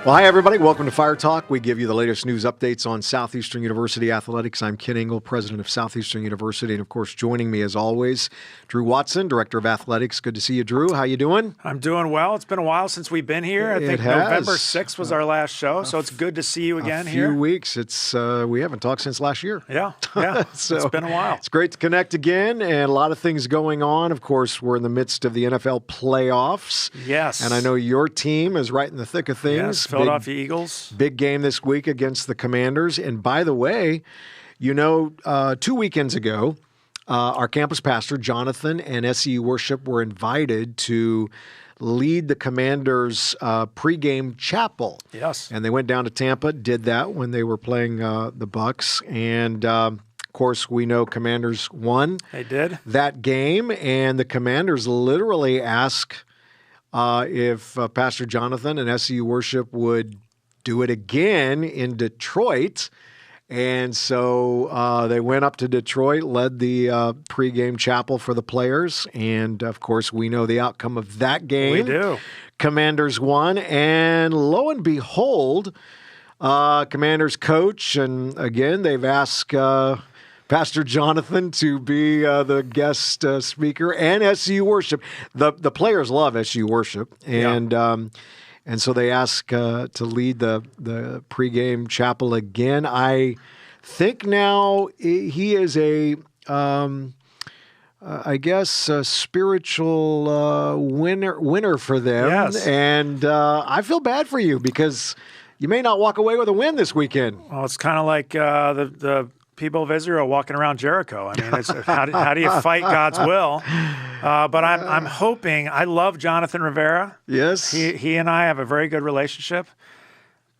Well, hi, everybody. Welcome to Fire Talk. We give you the latest news updates on Southeastern University athletics. I'm Ken Ingle, president of Southeastern University. And, of course, joining me, as always, Drew Watson, director of athletics. Good to see you, Drew. How you doing? I'm doing well. It's been a while since we've been here. I think November 6th was our last show, so it's good to see you again here. A few weeks. It's we haven't talked since last year. Yeah, so it's been a while. It's great to connect again, and a lot of things going on. Of course, we're in the midst of the NFL playoffs. Yes. And I know your team is right in the thick of things. Yes, Philadelphia Eagles. Big game this week against the Commanders. And by the way, 2 weekends ago, our campus pastor, Jonathan, and SEU Worship were invited to lead the Commanders' pregame chapel. Yes. And they went down to Tampa, did that when they were playing the Bucks. And, of course, we know Commanders won. They did. That game. And the Commanders literally asked if Pastor Jonathan and SEU Worship would do it again in Detroit. And so they went up to Detroit, led the pregame chapel for the players. And, of course, we know the outcome of that game. We do. Commanders won. And lo and behold, Commanders coach, and again, they've asked Pastor Jonathan to be the guest speaker, and SU Worship. The players love SU Worship. And and so they ask to lead the pregame chapel again. I think now he is a spiritual winner for them. Yes. And I feel bad for you because you may not walk away with a win this weekend. Well, it's kind of like the people of Israel walking around Jericho. I mean, it's, how do you fight God's will? But I'm hoping. I love Jonathan Rivera. Yes, he and I have a very good relationship.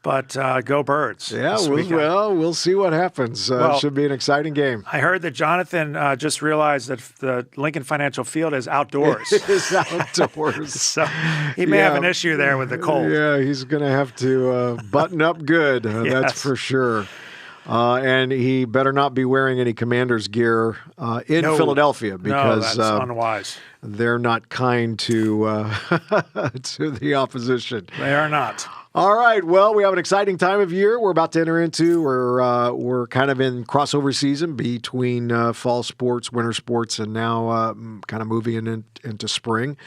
But go Birds! Yeah, we'll see what happens. It should be an exciting game. I heard that Jonathan just realized that the Lincoln Financial Field is outdoors. It is outdoors. So he may have an issue there with the cold. Yeah, he's going to have to button up good. Yes. That's for sure. And he better not be wearing any Commanders gear in Philadelphia because that's unwise. They're not kind to to the opposition. They are not. All right. Well, we have an exciting time of year we're about to enter into. We're kind of in crossover season between fall sports, winter sports, and now kind of moving into spring.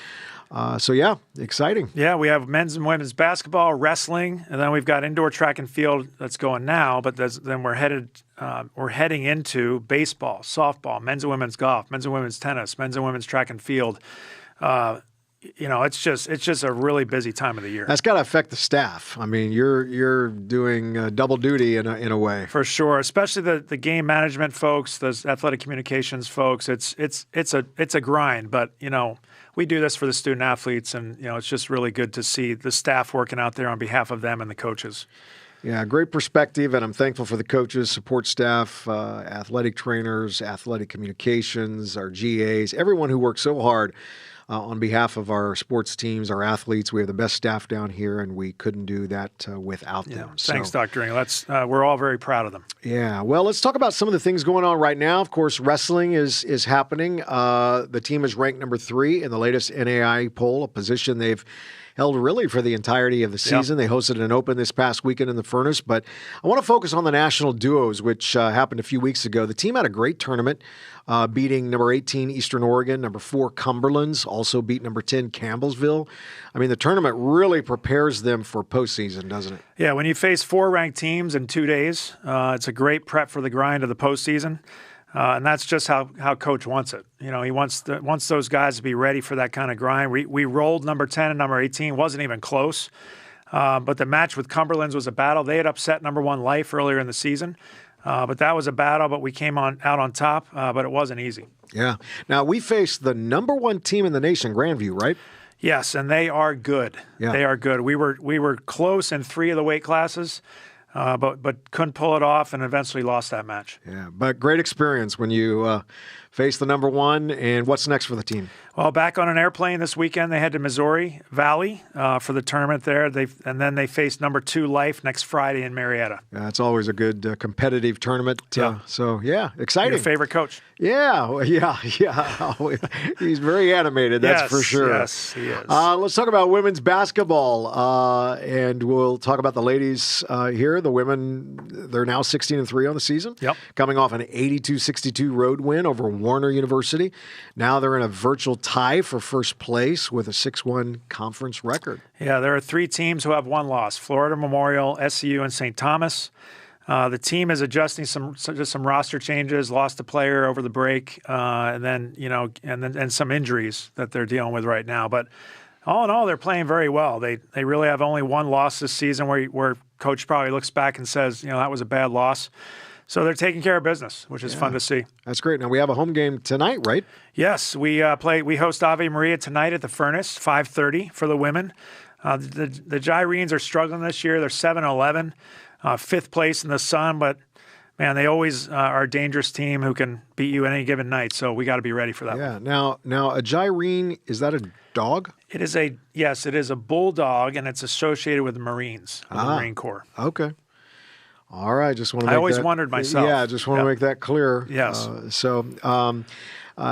So, yeah, exciting. Yeah, we have men's and women's basketball, wrestling, and then we've got indoor track and field that's going now. But then we're heading into baseball, softball, men's and women's golf, men's and women's tennis, men's and women's track and field. It's just a really busy time of the year. That's got to affect the staff. I mean, you're doing double duty in a way. For sure, especially the game management folks, the athletic communications folks. It's a grind, but we do this for the student athletes, and it's just really good to see the staff working out there on behalf of them and the coaches. Yeah, great perspective, and I'm thankful for the coaches, support staff, athletic trainers, athletic communications, our GAs, everyone who works so hard on behalf of our sports teams, our athletes. We have the best staff down here, and we couldn't do that without them. Thanks, Dr. Ingle. We're all very proud of them. Yeah. Well, let's talk about some of the things going on right now. Of course, wrestling is happening. The team is ranked number 3 in the latest NAI poll, a position they've held really for the entirety of the season. They hosted an open this past weekend in the Furnace. But I want to focus on the national duos, which happened a few weeks ago. The team had a great tournament, beating number 18 Eastern Oregon, number 4 Cumberland's, also beat number 10 Campbellsville. I mean, the tournament really prepares them for postseason, doesn't it? Yeah, when you face 4 ranked teams in 2 days, it's a great prep for the grind of the postseason. And that's just how Coach wants it. He wants those guys to be ready for that kind of grind. We rolled number 10 and number 18. Wasn't even close. But the match with Cumberland's was a battle. They had upset number 1 Life earlier in the season. But that was a battle, but we came out on top. But it wasn't easy. Yeah. Now, we faced the number 1 team in the nation, Grandview, right? Yes, and they are good. Yeah. They are good. We were close in 3 of the weight classes. But couldn't pull it off and eventually lost that match. Yeah, but great experience when you face the number one. And what's next for the team? Well, back on an airplane this weekend, they head to Missouri Valley for the tournament there. And then they face number 2 Life next Friday in Marietta. Yeah, it's always a good competitive tournament. So, exciting. Your favorite coach? Yeah. He's very animated, that's for sure. Yes, he is. Let's talk about women's basketball, and we'll talk about the ladies here. The women, they're now 16-3 on the season, coming off an 82-62 road win over Warner University. Now they're in a virtual tie for first place with a 6-1 conference record. Yeah, there are 3 teams who have 1 loss: Florida Memorial, SCU, and St. Thomas. The team is adjusting some roster changes, lost a player over the break, and then some injuries that they're dealing with right now. But all in all, they're playing very well. They really have only 1 loss this season where coach probably looks back and says, that was a bad loss. So they're taking care of business, which is fun to see. That's great. Now we have a home game tonight, right? Yes, we host Ave Maria tonight at the Furnace, 5:30 for the women. The Gyrenes are struggling this year. They're 7-11, 5th place in the Sun, but man, they always are a dangerous team who can beat you any given night. So we got to be ready for that. Yeah. Now a Gyrene, is that a dog? It is a bulldog, and it's associated with the Marines, the Marine Corps. Okay. All right, just want to. I always wondered myself. Yeah, just want to make that clear. Yes.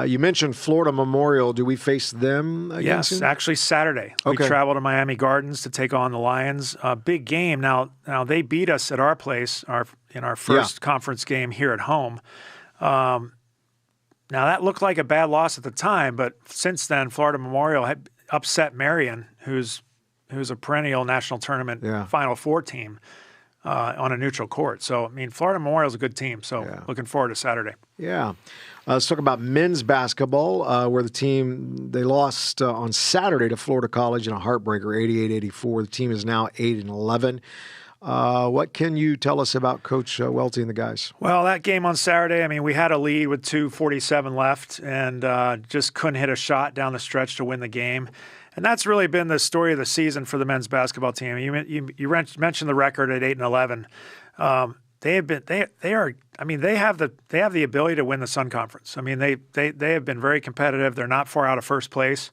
You mentioned Florida Memorial. Do we face them again? Yes, soon? Actually Saturday. Okay. We travel to Miami Gardens to take on the Lions. Big game. Now they beat us at our place in our first conference game here at home. Now that looked like a bad loss at the time, but since then Florida Memorial had upset Marion, who's a perennial national tournament Final Four team. On a neutral court. So, Florida Memorial is a good team. So, looking forward to Saturday. Yeah. Let's talk about men's basketball, where the team, they lost on Saturday to Florida College in a heartbreaker, 88-84. The team is now 8-11. What can you tell us about Coach Welty and the guys? Well, that game on Saturday, we had a lead with 2:47 left and just couldn't hit a shot down the stretch to win the game. And that's really been the story of the season for the men's basketball team. You mentioned the record at 8-11. They have the ability to win the Sun Conference. They have been very competitive. They're not far out of first place.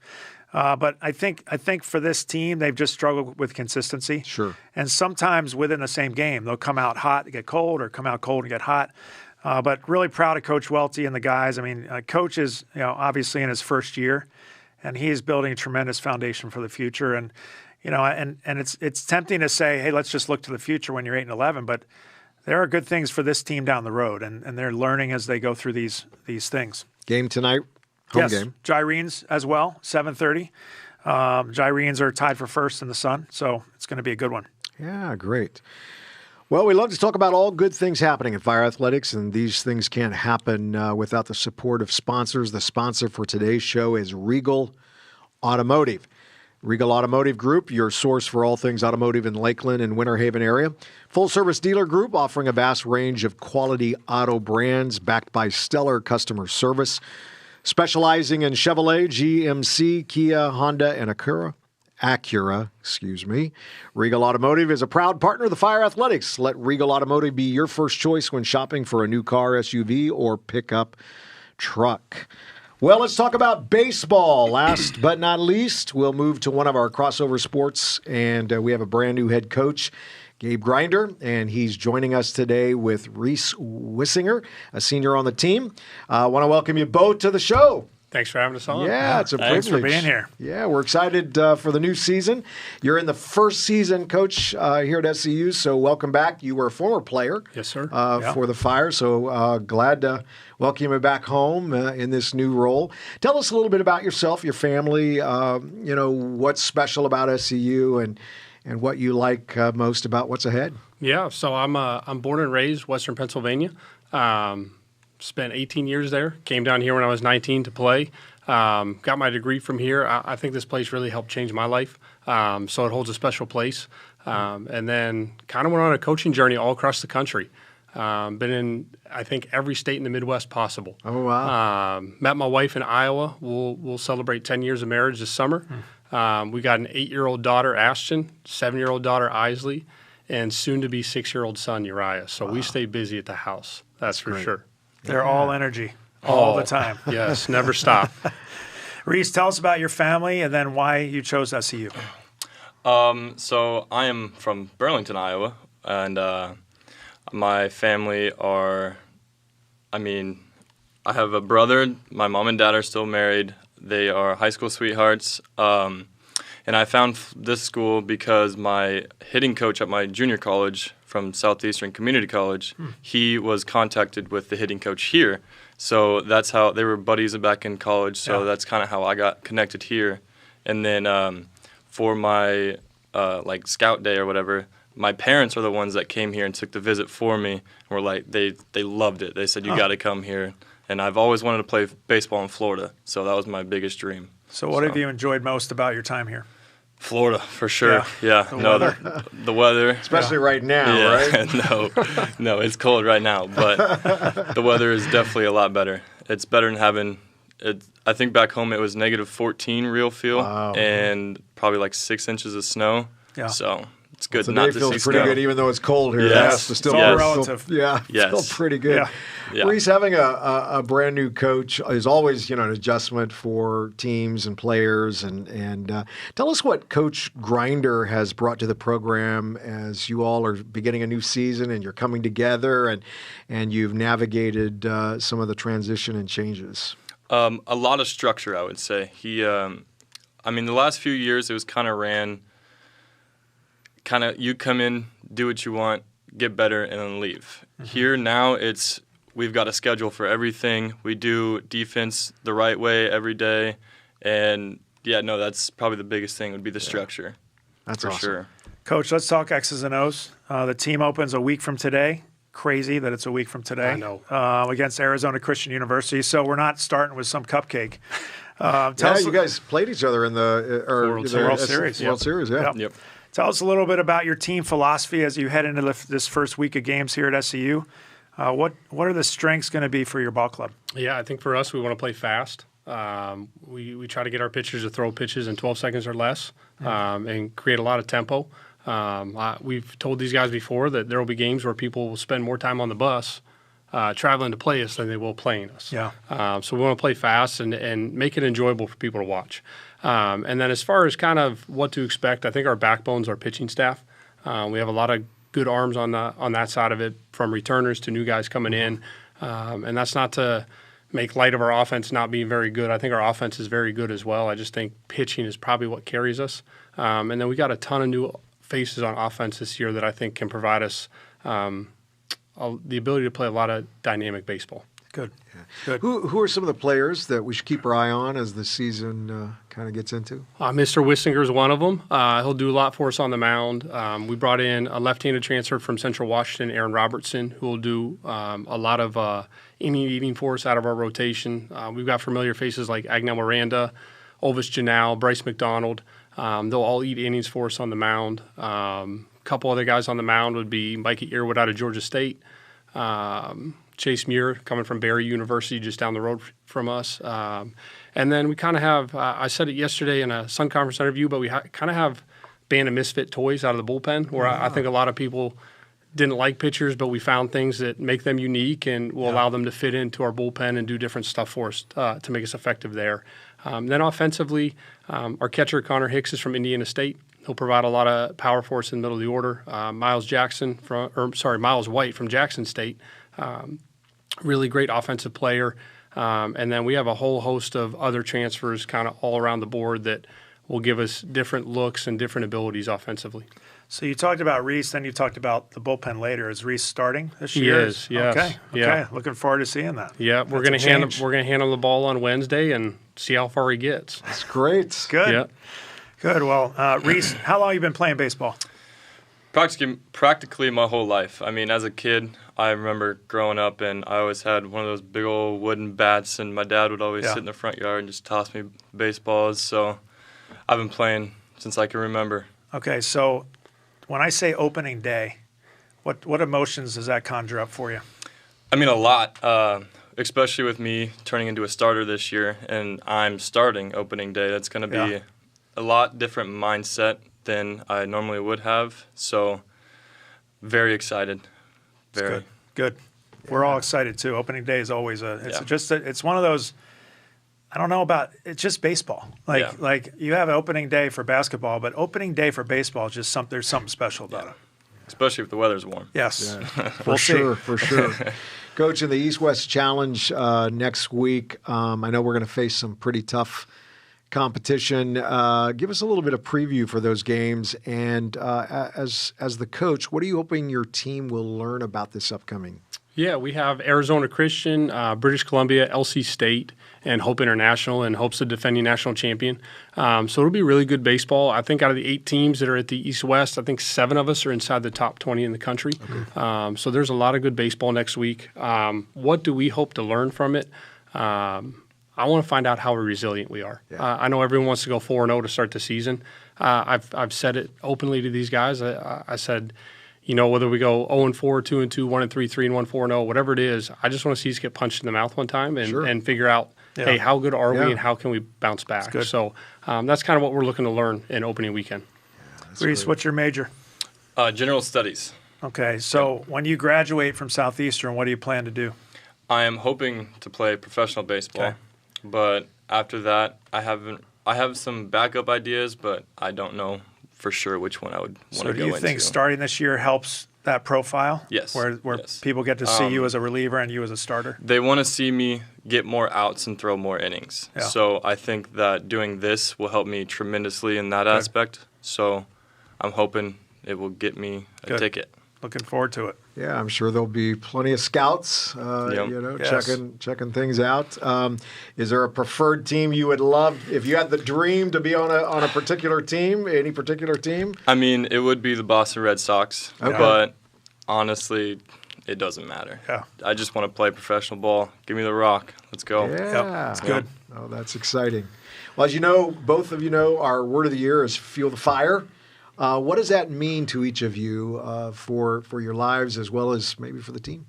But I think for this team, they've just struggled with consistency. Sure. And sometimes within the same game, they'll come out hot and get cold, or come out cold and get hot. But really proud of Coach Welty and the guys. Coach is obviously in his first year, and he is building a tremendous foundation for the future. And it's tempting to say, hey, let's just look to the future when you're 8-11, but there are good things for this team down the road, and they're learning as they go through these things. Game tonight, home game. Gyrenes as well, 7:30. Gyrenes are tied for first in the Sun, so it's going to be a good one. Yeah, great. Well, we love to talk about all good things happening at Fire Athletics, and these things can't happen without the support of sponsors. The sponsor for today's show is Regal Automotive. Regal Automotive Group, your source for all things automotive in Lakeland and Winter Haven area. Full-service dealer group offering a vast range of quality auto brands backed by stellar customer service. Specializing in Chevrolet, GMC, Kia, Honda, and Acura. Regal Automotive is a proud partner of the Fire Athletics. Let Regal Automotive be your first choice when shopping for a new car, SUV, or pickup truck. Well, let's talk about baseball. Last but not least, we'll move to one of our crossover sports, and we have a brand new head coach, Gabe Grinder, and he's joining us today with Reece Wissinger, a senior on the team. I want to welcome you both to the show. Thanks for having us on. Yeah, it's a privilege. Thanks for being here. Yeah, we're excited for the new season. You're in the first season, Coach, here at SCU, so welcome back. You were a former player. Yes, sir. For the Fire, so glad to welcome you back home in this new role. Tell us a little bit about yourself, your family, what's special about SCU and what you like most about what's ahead. Yeah, so I'm born and raised Western Pennsylvania. Spent 18 years there. Came down here when I was 19 to play. Got my degree from here. I think this place really helped change my life. So it holds a special place. And then kind of went on a coaching journey all across the country. Been in, I think, every state in the Midwest possible. Oh, wow. Met my wife in Iowa. We'll celebrate 10 years of marriage this summer. We got an 8-year-old daughter, Ashton, 7-year-old daughter, Isley, and soon-to-be 6-year-old son, Uriah. So we stay busy at the house. That's for sure. They're all energy. all the time. Yes, never stop. Reece, tell us about your family and then why you chose SEU. So I am from Burlington, Iowa, and my family are, I have a brother. My mom and dad are still married. They are high school sweethearts. And I found this school because my hitting coach at my junior college from Southeastern Community College, he was contacted with the hitting coach here. So that's how they were buddies back in college. So that's kind of how I got connected here. And then for my scout day or whatever, my parents are the ones that came here and took the visit for me. And were like, they loved it. They said, you got to come here. And I've always wanted to play baseball in Florida. So that was my biggest dream. So what have you enjoyed most about your time here? Florida, for sure. Yeah. The weather. Especially right now, right? No, it's cold right now. But the weather is definitely a lot better. It's better than having it. I think back home it was -14 real feel and probably like 6 inches of snow. Yeah. So it's good so not to see feels pretty snow. good, even though it's cold here. Yes. It's still all relative. Still pretty good. Yeah. Reece, having a brand new coach is always, an adjustment for teams and players. And tell us what Coach Grinder has brought to the program as you all are beginning a new season and you're coming together and you've navigated some of the transition and changes. A lot of structure, I would say. He, the last few years it was kind of you come in, do what you want, get better, and then leave. Here now we've got a schedule for everything. We do defense the right way every day, and that's probably the biggest thing would be the structure. That's for awesome. Sure. Coach, let's talk X's and O's. The team opens a week from today. Crazy that it's a week from today. I know. Against Arizona Christian University. So we're not starting with some cupcake. You guys played each other in the World Series. World Series, yeah. Yep. Tell us a little bit about your team philosophy as you head into this first week of games here at SEU. What are the strengths going to be for your ball club? Yeah, I think for us, we want to play fast. We try to get our pitchers to throw pitches in 12 seconds or less and create a lot of tempo. We've told these guys before that there will be games where people will spend more time on the bus traveling to play us than they will playing us. Yeah. So we want to play fast and make it enjoyable for people to watch. And then as far as kind of what to expect, I think our backbone's our pitching staff. We have a lot of good arms on that side of it, from returners to new guys coming in. And that's not to make light of our offense not being very good. I think our offense is very good as well. I just think pitching is probably what carries us. And then we got a ton of new faces on offense this year that I think can provide us the ability to play a lot of dynamic baseball. Good. Yeah. Good. Who are some of the players that we should keep our eye on as the season kind of gets into? Mr. Wissinger is one of them. He'll do a lot for us on the mound. We brought in a left-handed transfer from Central Washington, Aaron Robertson, who will do a lot of inning eating for us out of our rotation. We've got familiar faces like Agnel Miranda, Ovis Janal, Bryce McDonald. They'll all eat innings for us on the mound. A couple other guys on the mound would be Mikey Earwood out of Georgia State, Chase Muir coming from Barry University just down the road from us. And then we kind of have, I said it yesterday in a Sun Conference interview, but we kind of have band of misfit toys out of the bullpen where I think a lot of people didn't like pitchers, but we found things that make them unique and will allow them to fit into our bullpen and do different stuff for us to make us effective there. Then offensively, our catcher Connor Hicks is from Indiana State. He'll provide a lot of power for us in the middle of the order. Miles White from Jackson State, really great offensive player. And then we have a whole host of other transfers kind of all around the board that will give us different looks and different abilities offensively. So you talked about Reece, then you talked about the bullpen later. Is Reece starting this He year? is, yes. Okay. Yeah. Looking forward to seeing that. Yeah, we're going to hand him the ball on Wednesday and see how far he gets. That's great. Good. Yeah. Good. Well, Reece, how long have you been playing baseball? Practically my whole life. I mean, as a kid, I remember growing up, and I always had one of those big old wooden bats, and my dad would always sit in the front yard and just toss me baseballs. So I've been playing since I can remember. Okay, so when I say opening day, what emotions does that conjure up for you? I mean, a lot, especially with me turning into a starter this year, and I'm starting opening day. That's going to be a lot different mindset than I normally would have. So very excited. Very good. We're all excited too. Opening day is always it's one of those. I don't know about it's just baseball. Like you have opening day for basketball, but opening day for baseball is just there's something special about it. Especially if the weather's warm. Yes, for sure. Coach, in the East-West Challenge next week, I know we're going to face some pretty tough competition. Give us a little bit of preview for those games, and as the coach, what are you hoping your team will learn about this upcoming? Yeah, we have Arizona Christian, British Columbia, LC State, and Hope International, and Hope's the defending national champion. So it'll be really good baseball. I think out of the 8 teams that are at the East-West, I think 7 of us are inside the top 20 in the country. Okay. So there's a lot of good baseball next week. What do we hope to learn from it? I want to find out how resilient we are. Yeah. I know everyone wants to go 4-0 to start the season. I've said it openly to these guys. I said, whether we go 0-4, 2-2, 1-3, 3-1, 4-0, whatever it is, I just want to see us get punched in the mouth one time and figure out, hey, how good are we and how can we bounce back? So that's kind of what we're looking to learn in opening weekend. Reece, what's your major? General studies. Okay, so when you graduate from Southeastern, what do you plan to do? I am hoping to play professional baseball, but after that, I have some backup ideas, but I don't know for sure which one I would want to go into. So do you think starting this year helps that profile? Yes. Where people get to see you as a reliever and you as a starter? They want to see me get more outs and throw more innings. Yeah. So I think that doing this will help me tremendously in that aspect. So I'm hoping it will get me a ticket. Looking forward to it. Yeah, I'm sure there'll be plenty of scouts, checking things out. Is there a preferred team you would love if you had the dream to be on a particular team? Any particular team? I mean, it would be the Boston Red Sox, but honestly, it doesn't matter. Yeah. I just want to play professional ball. Give me the rock. Let's go. Yeah, that's good. Oh, that's exciting. Well, as you know, both of you know, our word of the year is "Fuel the Fire." What does that mean to each of you for your lives as well as maybe for the team?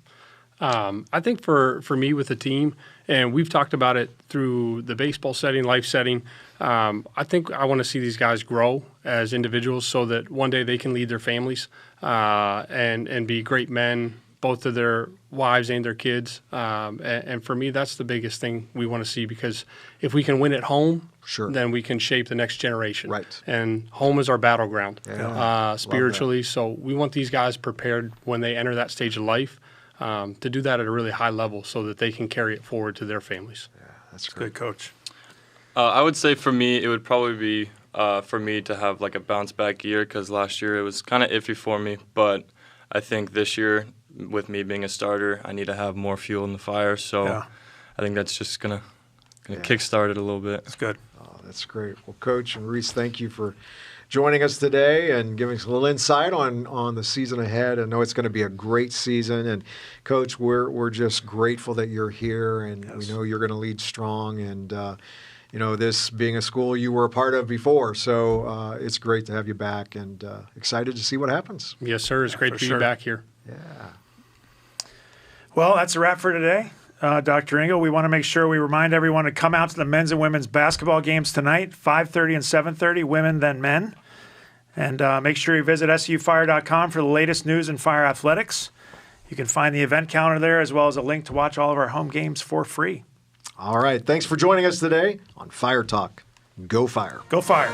I think for me with the team, and we've talked about it through the baseball setting, life setting, I think I want to see these guys grow as individuals so that one day they can lead their families and be great men, both to their wives and their kids. And for me, that's the biggest thing we want to see, because if we can win at home, then we can shape the next generation. Right. And home is our battleground spiritually. So we want these guys prepared when they enter that stage of life to do that at a really high level so that they can carry it forward to their families. Yeah, that's great, Coach. I would say for me, it would probably be for me to have like a bounce back year, because last year it was kind of iffy for me. But I think this year, with me being a starter, I need to have more fuel in the fire. So I think that's just gonna kickstart it a little bit. That's good. Oh, that's great. Well, Coach and Reece, thank you for joining us today and giving us a little insight on the season ahead. I know it's going to be a great season. And Coach, we're just grateful that you're here, and we know you're going to lead strong. And this being a school you were a part of before, so it's great to have you back, and excited to see what happens. Yes, sir. It's great to be back here. Yeah. Well, that's a wrap for today. Dr. Ingle, we want to make sure we remind everyone to come out to the men's and women's basketball games tonight, 5:30 and 7:30, women then men. And make sure you visit sufire.com for the latest news in fire athletics. You can find the event calendar there, as well as a link to watch all of our home games for free. All right. Thanks for joining us today on Fire Talk. Go Fire. Go Fire.